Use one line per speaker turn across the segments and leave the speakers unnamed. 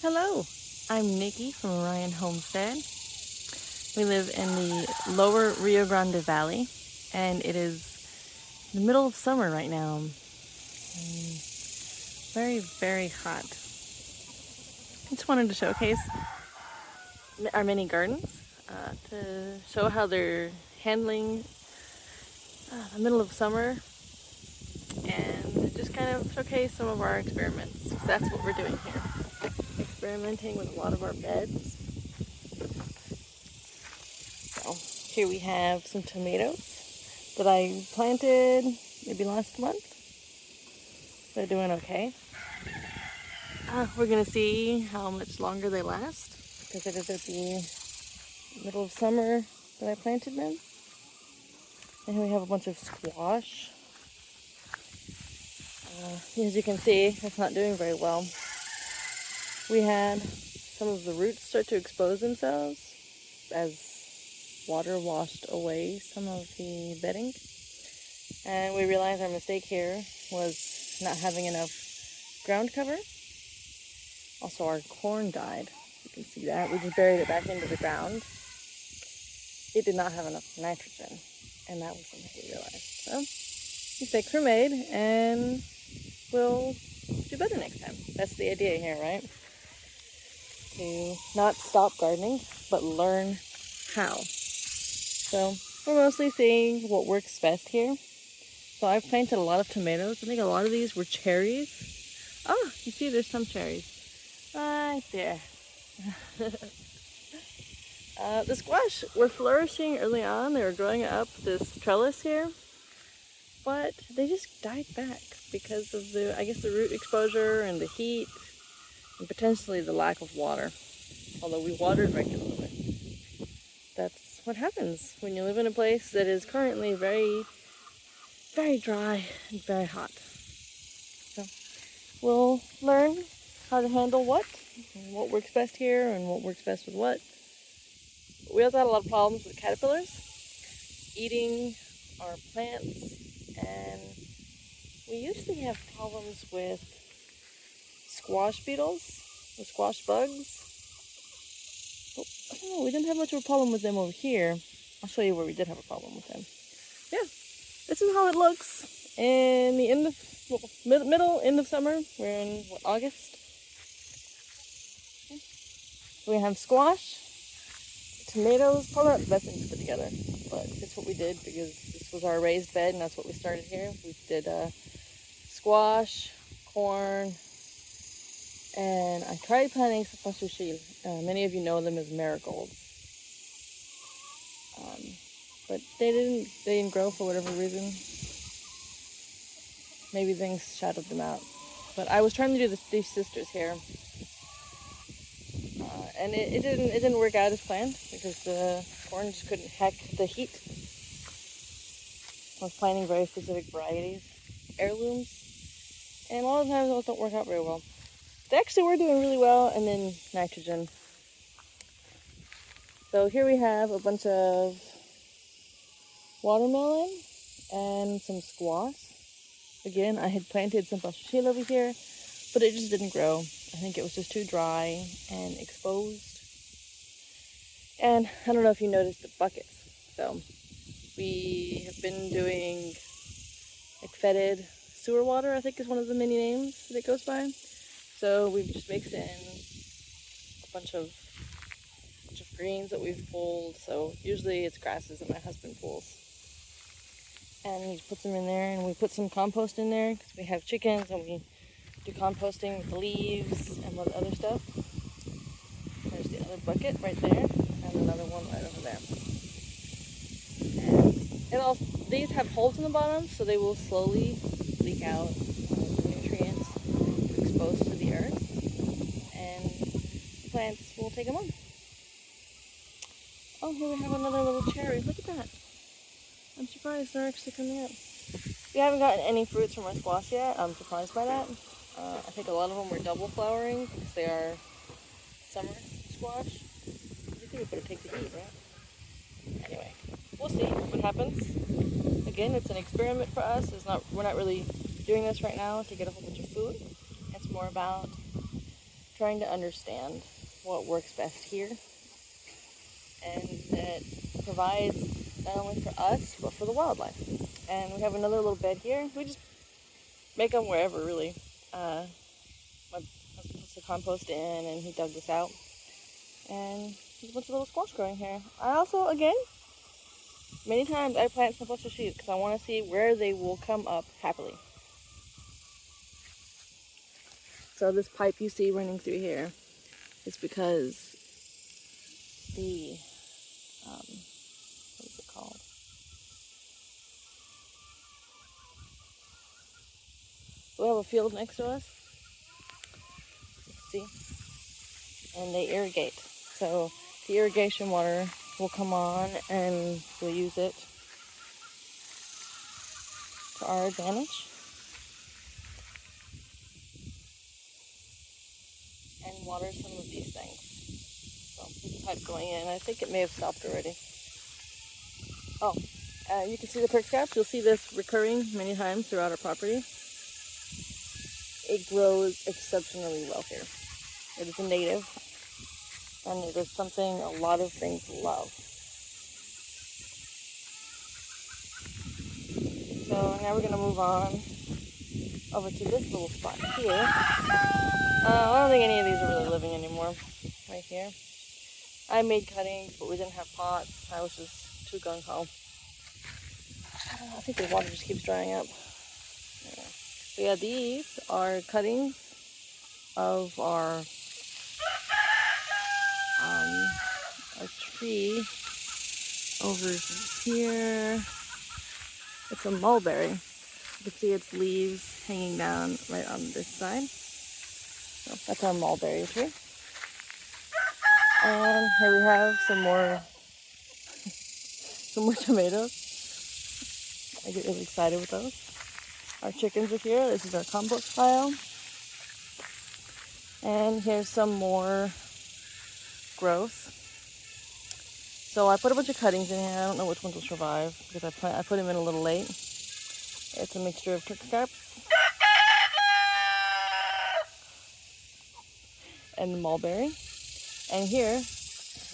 Hello, I'm Nikki from Uryan Homestead. We live in the lower Rio Grande Valley, and it is the middle of summer right now. Very, very hot. Just wanted to showcase our mini gardens to show how they're handling the middle of summer and just kind of showcase some of our experiments. That's what we're doing here. Experimenting with a lot of our beds. So here we have some tomatoes that I planted maybe last month. They're doing okay. We're gonna see how much longer they last because it is at the middle of summer that I planted them. And here we have a bunch of squash. As you can see, it's not doing very well. We had some of the roots start to expose themselves as water washed away some of the bedding. And we realized our mistake here was not having enough ground cover. Also, our corn died. You can see that. We just buried it back into the ground. It did not have enough nitrogen, and that was something we realized. So, mistakes were made, and we'll do better next time. That's the idea here, right? To not stop gardening, but learn how. So, we're mostly seeing what works best here. So I've planted a lot of tomatoes. I think a lot of these were cherries. Oh, you see there's some cherries. Right there. The squash were flourishing early on. They were growing up this trellis here. But they just died back because of the root exposure and the heat and potentially the lack of water. Although we watered regularly. That's what happens when you live in a place that is currently very, very dry and very hot. So we'll learn how to handle what works best here and what works best with what. We also had a lot of problems with caterpillars eating our plants, and we usually have problems with squash beetles, or squash bugs. But I don't know, we didn't have much of a problem with them over here. I'll show you where we did have a problem with them. Yeah, this is how it looks in the end of summer. We're in August. We have squash, tomatoes. Probably not the best thing to put together, but it's what we did because this was our raised bed and that's what we started here. We did squash, corn, and I tried planting some pasushi. Many of you know them as marigolds, but they didn't grow for whatever reason. Maybe things shadowed them out. But I was trying to do these sisters here. And it didn't work out as planned because the corn just couldn't hack the heat. I was planting very specific varieties, heirlooms, and a lot of times those don't work out very well. They actually were doing really well, and then nitrogen. So here we have a bunch of watermelon and some squash. Again, I had planted some pasushi over here, but it just didn't grow. I think it was just too dry and exposed. And I don't know if you noticed the buckets. So we have been doing like fetid sewer water, I think is one of the many names that it goes by. So we've just mixed in a bunch of greens that we've pulled. So usually it's grasses that my husband pulls. And he puts them in there, and we put some compost in there because we have chickens and we do composting with the leaves and with other stuff. There's the other bucket right there, and another one right over there. And these have holes in the bottom, so they will slowly leak out the nutrients exposed to the earth, and plants will take them on. Oh, here we have another little cherry. Look at that. I'm surprised they're actually coming up. We haven't gotten any fruits from our squash yet. I'm surprised by that. I think a lot of them were double flowering because they are summer squash. I think we better take the heat, right? Anyway, we'll see what happens. Again, it's an experiment for us. We're not really doing this right now to get a whole bunch of food. It's more about trying to understand what works best here, and that provides not only for us, but for the wildlife. And we have another little bed here. We just make them wherever, really. My husband puts the compost in, and he dug this out. And there's a bunch of little squash growing here. I also, again, many times I plant some bush seeds because I want to see where they will come up happily. So this pipe you see running through here is because the, what is it called? We have a field next to us, see, and they irrigate. So the irrigation water will come on and we'll use it to our advantage. And water some of these things. So there's a pipe going in. I think it may have stopped already. Oh, you can see the perk caps. You'll see this recurring many times throughout our property. It grows exceptionally well here. It is a native, and it is something a lot of things love. So now we're going to move on over to this little spot here. I don't think any of these are really living anymore. Right here. I made cuttings, but we didn't have pots. I was just too gung-ho. I think the water just keeps drying up. Yeah. So yeah, these are cuttings of our tree over here. It's a mulberry. You can see its leaves hanging down right on this side. So that's our mulberry tree. And here we have some more tomatoes. I get really excited with those. Our chickens are here. This is our compost pile. And here's some more growth. So I put a bunch of cuttings in here. I don't know which ones will survive because I put them in a little late. It's a mixture of turkey carps and mulberry. And here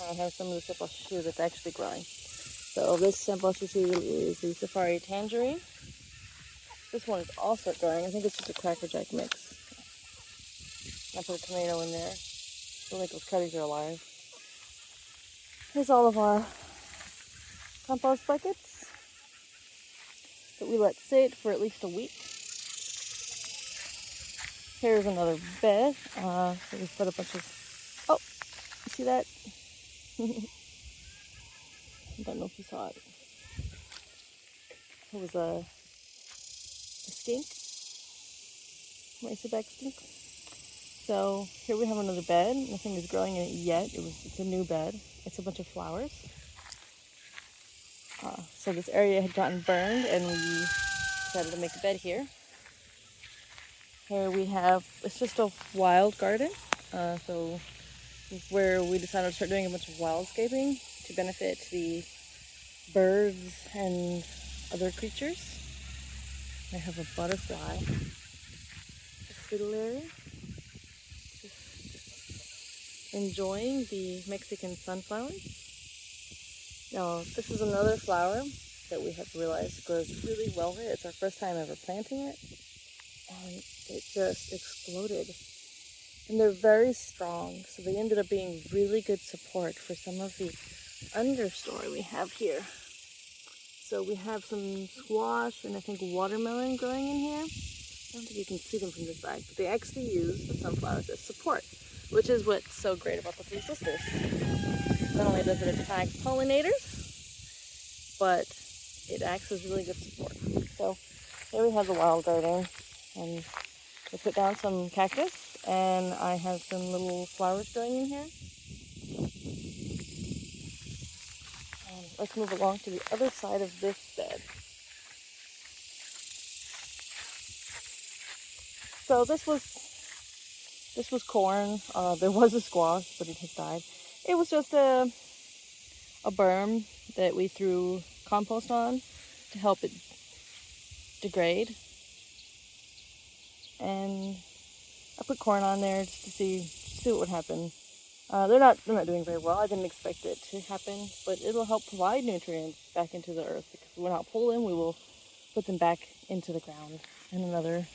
I have some of the simple shoo that's actually growing. So this simple shoo is the safari tangerine. This one is also growing. I think it's just a Cracker Jack mix. I put a tomato in there. I feel like those cuttings are alive. Here's all of our compost buckets that we let sit for at least a week. Here's another bed. So we put a bunch of, oh, you see that? I don't know if you saw it. It was a skink, racerback skink. So here we have another bed. Nothing is growing in it yet. It's a new bed. It's a bunch of flowers. So this area had gotten burned, and we decided to make a bed here. Here we have, it's just a wild garden. So where we decided to start doing a bunch of wildscaping to benefit the birds and other creatures. I have a butterfly, a fiddler, just enjoying the Mexican sunflowers. Now, this is another flower that we have realized grows really well here. It's our first time ever planting it, and it just exploded. And they're very strong, so they ended up being really good support for some of the understory we have here. So we have some squash and I think watermelon growing in here. I don't think you can see them from this side, but they actually use the sunflowers as support, which is what's so great about the Three Sisters. Not only does it attract pollinators, but it acts as really good support. So here we have the wild garden, and we put down some cactus, and I have some little flowers growing in here. And let's move along to the other side of this bed. So this was corn. There was a squash, but it has died. It was just a berm that we threw compost on to help it degrade. And I put corn on there just to see what would happen. They're not doing very well. I didn't expect it to happen, but it'll help provide nutrients back into the earth, because when I pull them, we will put them back into the ground in another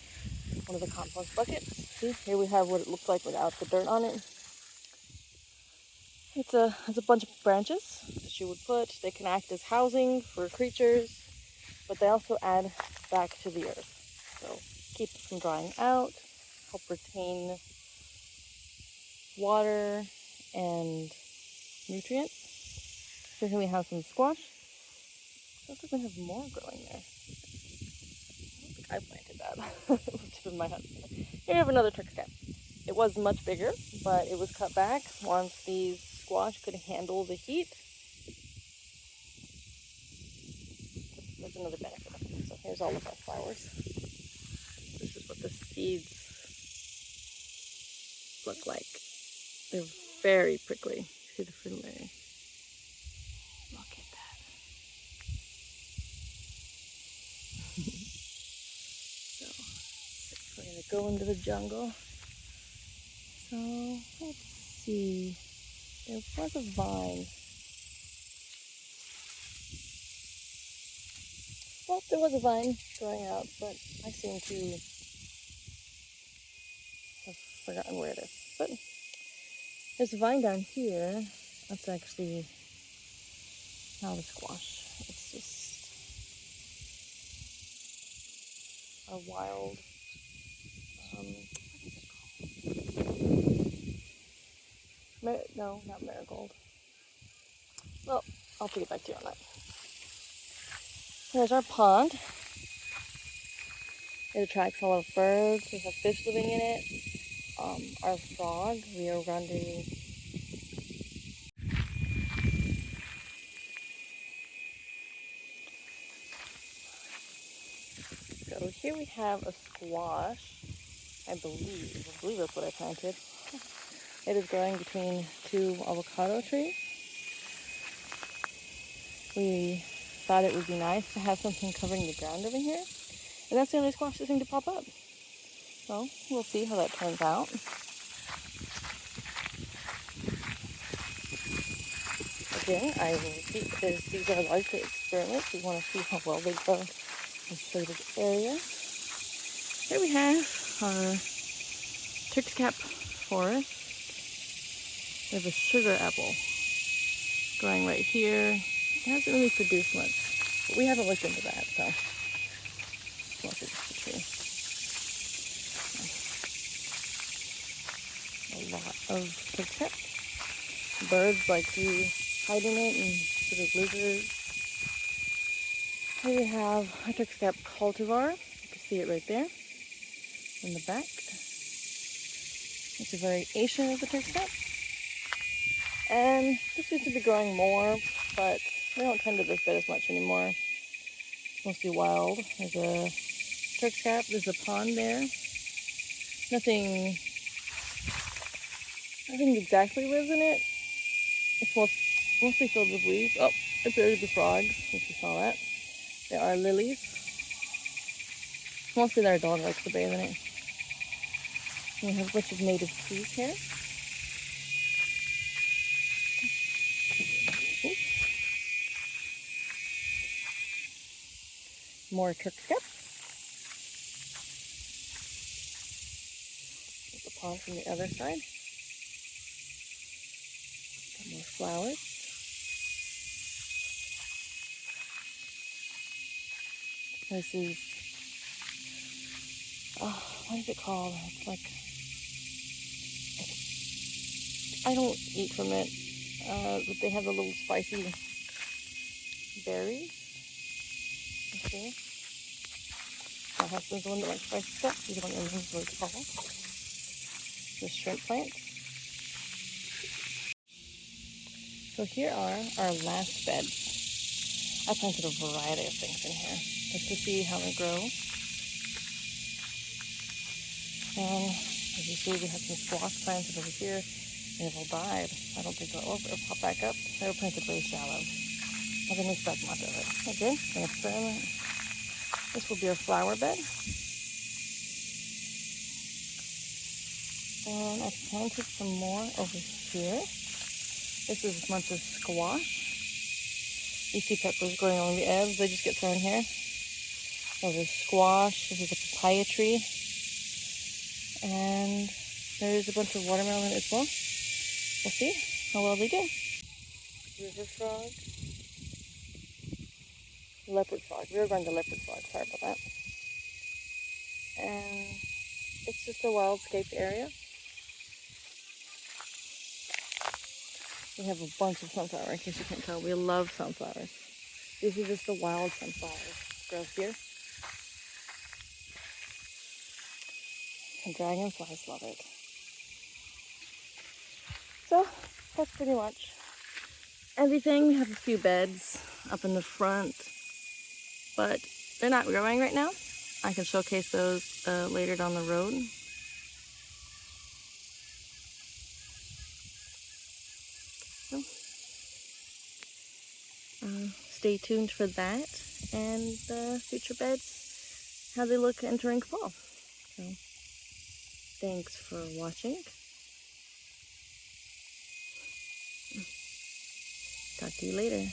one of the compost buckets. See, here we have what it looks like without the dirt on it. It's a bunch of branches that you would put. They can act as housing for creatures, but they also add back to the earth. So keep it from drying out, help retain water and nutrients. So here we have some squash. Looks like we have more growing there. I don't think I planted that. It must have been my husband. Here we have another Turk's cap. It was much bigger, but it was cut back once these squash could handle the heat. That's another benefit of it. So here's all of our flowers. This is what the seeds look like. They're very prickly. See the fritillary. Look at that. So we're gonna go into the jungle. So let's see. There was a vine. Well, there was a vine growing out, but I seem to have forgotten where it is. But there's a vine down here. That's actually not a squash. It's just a wild, what is it called? No, not marigold. Well, I'll take it back to you on that. Here's our pond. It attracts a lot of birds. We have fish living in it. Our frog, Rio Grande. So here we have a squash, I believe that's what I planted. It is growing between two avocado trees. We thought it would be nice to have something covering the ground over here, and that's the only squash that seemed to pop up. So we'll see how that turns out. Again, I will repeat, because these are largely experiments. We want to see how well they grow in shaded areas. Here we have our Turk's Cap forest. We have a sugar apple growing right here. It hasn't really produced much, but we haven't looked into that, so it's mostly just a tree. A lot of Turk's Cap. Birds like to hide in it, and sort of lizards. Here we have a Turk's Cap cultivar. You can see it right there in the back. It's a variation of the Turk's Cap. And this used to be growing more, but we don't tend to this bed as much anymore. It's mostly wild. There's a Turk's Cap. There's a pond there. Nothing exactly lives in it. It's mostly filled with leaves. Oh, I buried the frogs, if you saw that. There are lilies. Mostly our dog likes to bathe in it. And we have a bunch of native trees here. Oops. More Turk's Cap. There's a pond from the other side. Got more flowers. This is, what is it called? It's like, I don't eat from it, but they have the little spicy berries. Let's see. My husband's the one that likes spicy stuff. You don't know what it's called. The shrimp plant. So here are our last beds. I planted a variety of things in here just to see how they grow. And as you see, we have some squash planted over here. They've all died. I don't think they'll pop back up. They were planted very shallow. I didn't expect much of it. Okay, an experiment. This will be our flower bed. And I planted some more over here. This is a bunch of squash. You see peppers growing along the edge. They just get thrown here. There's squash. This is a papaya tree. And there's a bunch of watermelon as well. We'll see how well they do. River frog. Leopard frog. We were going to leopard frog. Sorry about that. And it's just a wildscape area. We have a bunch of sunflower, in case you can't tell. We love sunflowers. These are just the wild sunflowers. Grow here. And dragonflies love it. So, that's pretty much everything. We have a few beds up in the front, but they're not growing right now. I can showcase those later down the road. So, stay tuned for that and future beds, how they look entering fall. So, thanks for watching. Talk to you later.